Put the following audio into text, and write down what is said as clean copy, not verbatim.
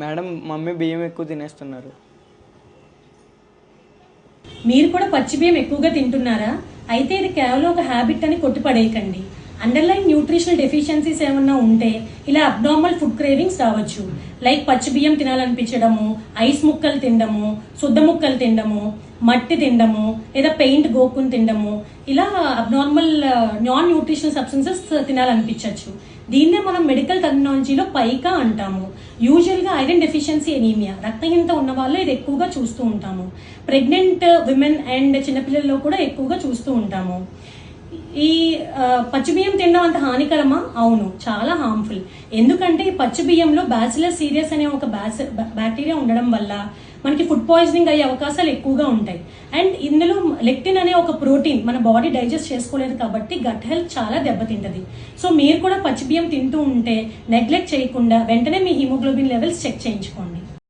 Madam mummy బియ్యం ఎక్కువ తినేస్తున్నారు. మీరు కూడా పచ్చి బియ్యం ఎక్కువగా తింటున్నారా? అయితే ఇది కేవలం ఒక హ్యాబిట్ అని కొట్టిపడేయకండి. అండర్లైన్ న్యూట్రిషనల్ డెఫిషియన్సీస్ ఏమన్నా ఉంటే ఇలా అబ్నార్మల్ ఫుడ్ క్రేవింగ్స్ రావచ్చు. లైక్ పచ్చి బియ్యం తినాలనిపించడము, ఐస్ ముక్కలు తినడము, శుద్ధ ముక్కలు తినడము, మట్టి తినడము, లేదా పెయింట్ గోక్కుని తినడము, ఇలా అబ్నార్మల్ నాన్ న్యూట్రిషనల్ సబ్స్టెన్సెస్ తినాలనిపించవచ్చు. దీన్నే మనం మెడికల్ టెర్మినాలజీలో పైకా అంటాము. యూజువల్గా ఐరన్ డెఫిషియన్సీ ఎనీమియా, రక్తహీనత ఉన్న వాళ్ళు ఇది ఎక్కువగా చూస్తూ ఉంటాము. ప్రెగ్నెంట్ విమెన్ అండ్ చిన్నపిల్లల్లో కూడా ఎక్కువగా చూస్తూ ఉంటాము. ఈ పచ్చి బియ్యం తినడం అంత హానికరమా? అవును, చాలా హార్మ్ఫుల్. ఎందుకంటే ఈ పచ్చి బియ్యంలో బ్యాసిలస్ సీరియస్ అనే ఒక బ్యాక్టీరియా ఉండడం వల్ల మనకి ఫుడ్ పాయిజనింగ్ అయ్యే అవకాశాలు ఎక్కువగా ఉంటాయి. అండ్ ఇందులో లెక్టిన్ అనే ఒక ప్రోటీన్ మన బాడీ డైజెస్ట్ చేసుకోలేదు కాబట్టి గట్ హెల్త్ చాలా దెబ్బతింటది. సో మీరు కూడా పచ్చి బియ్యం తింటూ ఉంటే నెగ్లెక్ట్ చేయకుండా వెంటనే మీ హిమోగ్లోబిన్ లెవెల్స్ చెక్ చేయించుకోండి.